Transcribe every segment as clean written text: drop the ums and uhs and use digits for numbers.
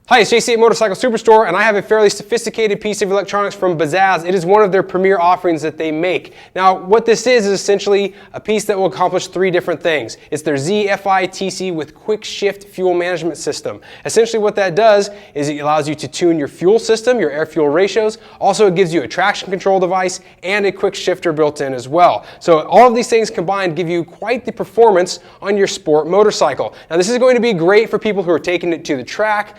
Hi, it's JC at Motorcycle Superstore, and I have a fairly sophisticated piece of electronics from Bazzaz. It is one of their premier offerings that they make. Now, what this is essentially a piece that will accomplish three different things. It's their ZFITC with quick shift fuel management system. Essentially what that does is it allows you to tune your fuel system, your air-fuel ratios. Also, it gives you a traction control device and a quick shifter built in as well. So all of these things combined give you quite the performance on your sport motorcycle. Now, this is going to be great for people who are taking it to the track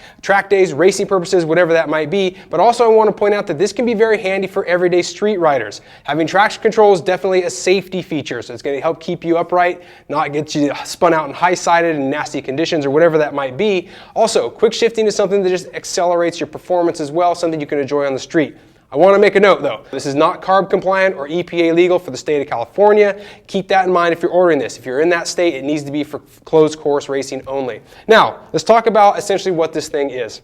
days, racing purposes, whatever that might be. But also I want to point out that this can be very handy for everyday street riders. Having traction control is definitely a safety feature, so it's going to help keep you upright, not get you spun out and high-sided in nasty conditions or whatever that might be. Also, quick shifting is something that just accelerates your performance as well, something you can enjoy on the street. I want to make a note though, this is not CARB compliant or EPA legal for the state of California. Keep that in mind if you're ordering this. If you're in that state, it needs to be for closed course racing only. Now, let's talk about essentially what this thing is.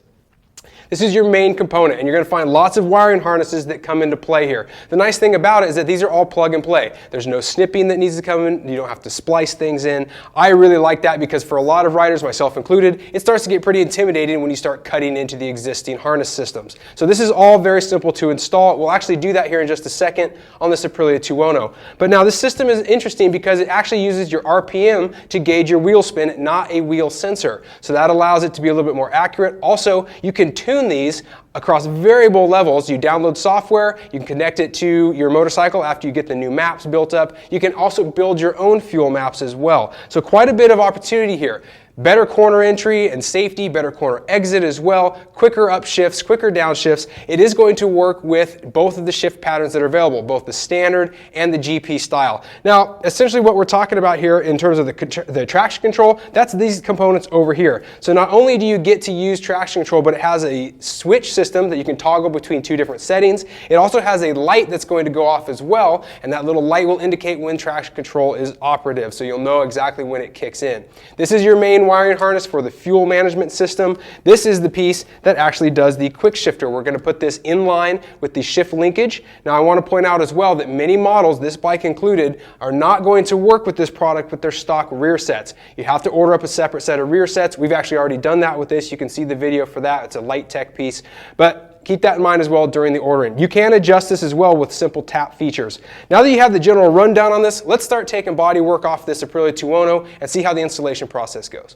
This is your main component, and you're going to find lots of wiring harnesses that come into play here. The nice thing about it is that these are all plug and play. There's no snipping that needs to come in. You don't have to splice things in. I really like that because for a lot of riders, myself included, it starts to get pretty intimidating when you start cutting into the existing harness systems. So this is all very simple to install. We'll actually do that here in just a second on this Aprilia Tuono. But now this system is interesting because it actually uses your RPM to gauge your wheel spin, not a wheel sensor. So that allows it to be a little bit more accurate. Also, you can tune these across variable levels. You download software, you can connect it to your motorcycle after you get the new maps built up. You can also build your own fuel maps as well. So quite a bit of opportunity here. Better corner entry and safety, better corner exit as well, quicker upshifts, quicker downshifts. It is going to work with both of the shift patterns that are available, both the standard and the GP style. Now, essentially what we're talking about here in terms of the traction control, that's these components over here. So not only do you get to use traction control, but it has a switch system that you can toggle between two different settings. It also has a light that's going to go off as well, and that little light will indicate when traction control is operative, so you'll know exactly when it kicks in. This is your main wiring harness for the fuel management system. This is the piece that actually does the quick shifter. We're going to put this in line with the shift linkage. Now I want to point out as well that many models, this bike included, are not going to work with this product with their stock rear sets. You have to order up a separate set of rear sets. We've actually already done that with this. You can see the video for that. It's a light tech piece. But keep that in mind as well during the ordering. You can adjust this as well with simple tap features. Now that you have the general rundown on this, let's start taking body work off this Aprilia Tuono and see how the installation process goes.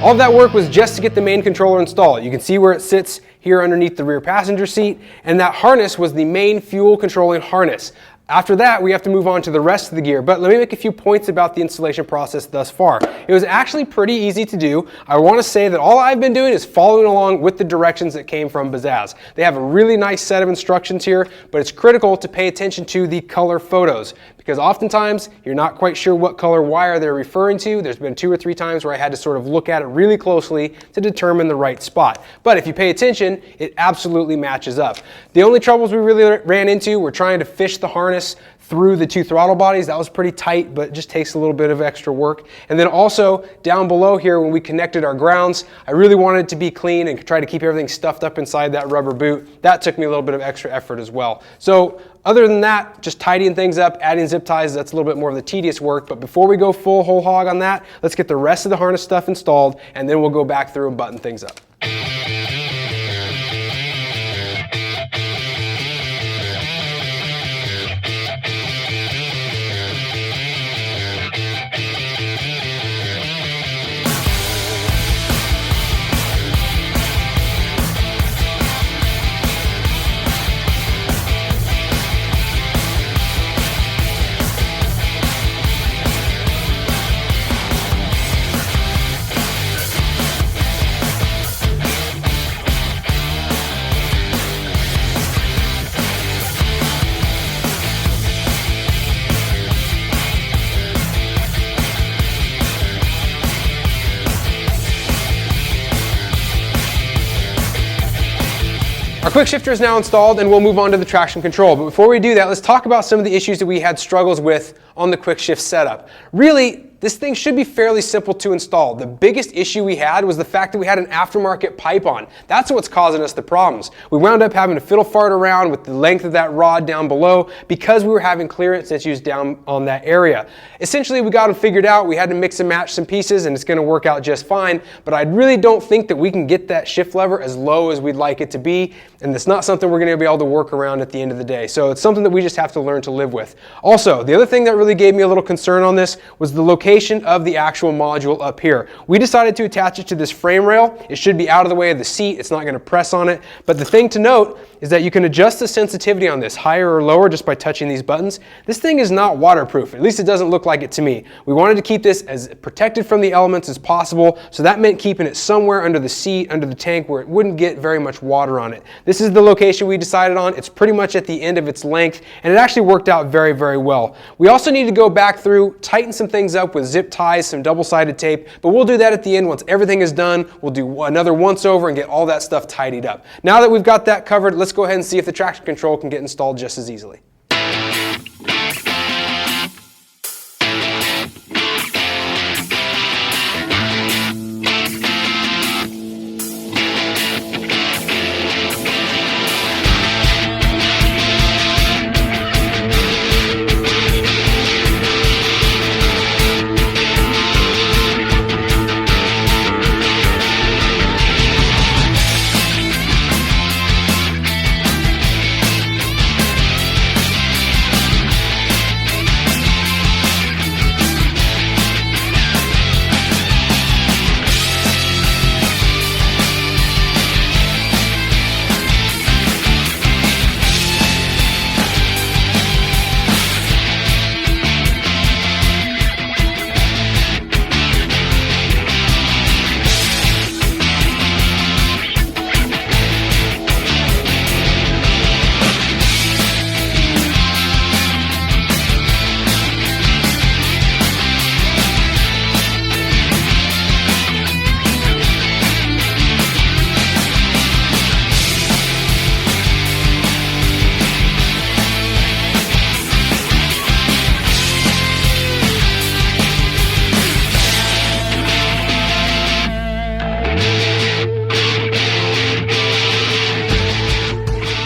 All of that work was just to get the main controller installed. You can see where it sits here underneath the rear passenger seat, and that harness was the main fuel controlling harness. After that, we have to move on to the rest of the gear, but let me make a few points about the installation process thus far. It was actually pretty easy to do. I want to say that all I've been doing is following along with the directions that came from Bazzaz. They have a really nice set of instructions here, but it's critical to pay attention to the color photos because oftentimes you're not quite sure what color wire they're referring to. There's been 2 or 3 times where I had to sort of look at it really closely to determine the right spot. But if you pay attention, it absolutely matches up. The only troubles we really ran into were trying to fish the harness harness through the two throttle bodies. That was pretty tight, but it just takes a little bit of extra work. And then also down below here, when we connected our grounds, I really wanted it to be clean and try to keep everything stuffed up inside that rubber boot. That took me a little bit of extra effort as well. So other than that, just tidying things up, adding zip ties, that's a little bit more of the tedious work. But before we go full whole hog on that, let's get the rest of the harness stuff installed, and then we'll go back through and button things up. Our quick shifter is now installed, and we'll move on to the traction control. But before we do that, let's talk about some of the issues that we had struggles with on the quick shift setup. Really, this thing should be fairly simple to install. The biggest issue we had was the fact that we had an aftermarket pipe on. That's what's causing us the problems. We wound up having to fiddle fart around with the length of that rod down below because we were having clearance issues down on that area. Essentially, we got them figured out. We had to mix and match some pieces, and it's going to work out just fine. But I really don't think that we can get that shift lever as low as we'd like it to be, and it's not something we're going to be able to work around at the end of the day. So it's something that we just have to learn to live with. Also, the other thing that really gave me a little concern on this was the location of the actual module up here. We decided to attach it to this frame rail. It should be out of the way of the seat. It's not going to press on it. But the thing to note is that you can adjust the sensitivity on this higher or lower just by touching these buttons. This thing is not waterproof. At least it doesn't look like it to me. We wanted to keep this as protected from the elements as possible, so that meant keeping it somewhere under the seat, under the tank, where it wouldn't get very much water on it. This is the location we decided on. It's pretty much at the end of its length, and it actually worked out very, very well. We also need to go back through, tighten some things up with zip ties, some double-sided tape, but we'll do that at the end. Once everything is done, we'll do another once over and get all that stuff tidied up. Now that we've got that covered, let's go ahead and see if the traction control can get installed just as easily.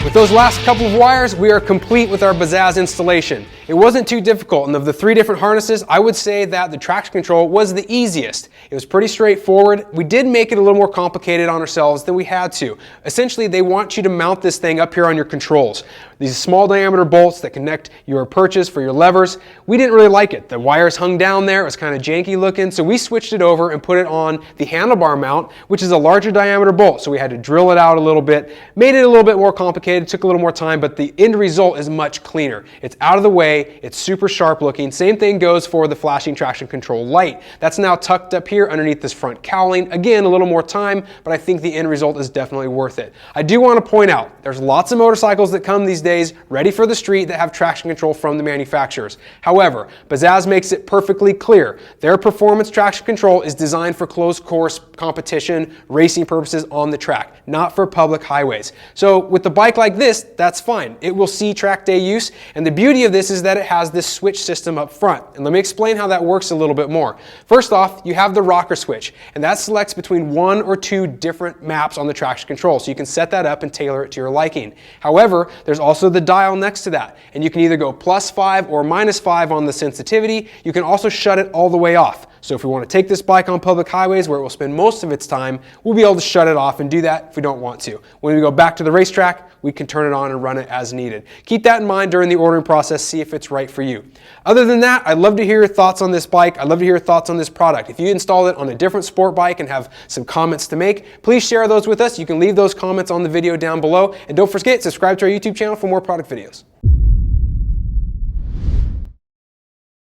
With those last couple of wires, we are complete with our Bazzaz installation. It wasn't too difficult, and of the three different harnesses, I would say that the traction control was the easiest. It was pretty straightforward. We did make it a little more complicated on ourselves than we had to. Essentially, they want you to mount this thing up here on your controls. These small diameter bolts that connect your perches for your levers. We didn't really like it. The wires hung down there. It was kind of janky looking, so we switched it over and put it on the handlebar mount, which is a larger diameter bolt. So we had to drill it out a little bit, made it a little bit more complicated, took a little more time, but the end result is much cleaner. It's out of the way, it's super sharp looking. Same thing goes for the flashing traction control light. That's now tucked up here underneath this front cowling. Again, a little more time, but I think the end result is definitely worth it. I do want to point out, there's lots of motorcycles that come these days ready for the street that have traction control from the manufacturers. However, Bazzaz makes it perfectly clear. Their performance traction control is designed for closed course competition, racing purposes on the track, not for public highways. So with the bike like like this, that's fine. It will see track day use, and the beauty of this is that it has this switch system up front. And let me explain how that works a little bit more. First off, you have the rocker switch, and that selects between 1 or 2 different maps on the traction control, so you can set that up and tailor it to your liking. However, there's also the dial next to that, and you can either go +5 or -5 on the sensitivity. You can also shut it all the way off. So if we want to take this bike on public highways where it will spend most of its time, we'll be able to shut it off and do that if we don't want to. When we go back to the racetrack, we can turn it on and run it as needed. Keep that in mind during the ordering process, see if it's right for you. Other than that, I'd love to hear your thoughts on this bike. I'd love to hear your thoughts on this product. If you installed it on a different sport bike and have some comments to make, please share those with us. You can leave those comments on the video down below. And don't forget, subscribe to our YouTube channel for more product videos.